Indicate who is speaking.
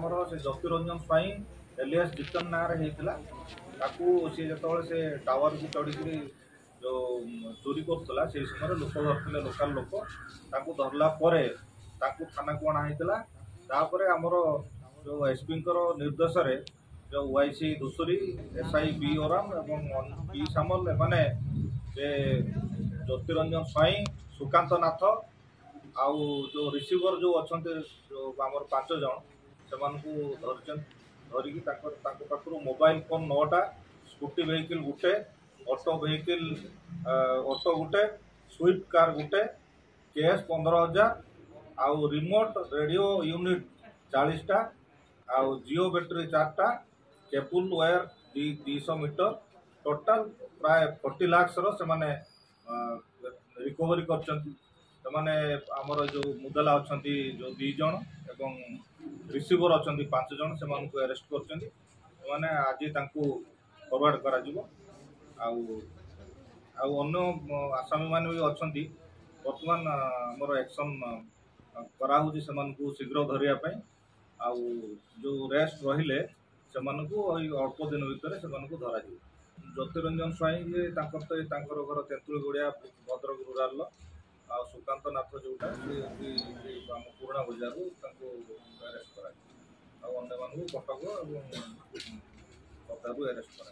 Speaker 1: आमर से ज्योतिरंजन स्वाई एलियास जितन ना सी जो से टावर को चढ़ी जो चोरी करूला से समय लोक धरते लोकाल लोक धरला थाना को अणाई आमर जो एसपी निर्देश जो वाईसी धूसुरी एसआई बी ओराम एवं बी सामल एमाने ज्योतिरंजन स्वाई सुकांत नाथ आउ जो रिसीवर जो अच्छा जो आम 5 जन से धरिकी मोबाइल फोन 9टा स्कूटी वेहिकल गुटे ऑटो वेहिकल ऑटो गुटे स्विफ्ट कार गुटे कैश 15,000 आउ रिमोट रेडियो यूनिट 40टा आउ जियो बैटरी 4टा केबल वायर 200 मीटर टोटाल प्राय 40 लाख से माने रिकवरी करने आमर जो मुदला अच्छा जो 2 जन एवं रिसीवर अच्छा 5 जन से अरेस्ट कर आज फरवर्ड करा आसामी मान भी अच्छा बर्तमान आमर एक्शन कराऊँगी से शीघ्र धरिया आउ जो रेस्ट रहिले से अल्प दिन भितर से धर ज्योतिरंजन स्वाई घर तेंतुल गुड़िया भद्रक रूराल आ सुकांत नाथ जोटा आम पुराणा बजार अरेस्ट करा कटक और अरेस्ट करा।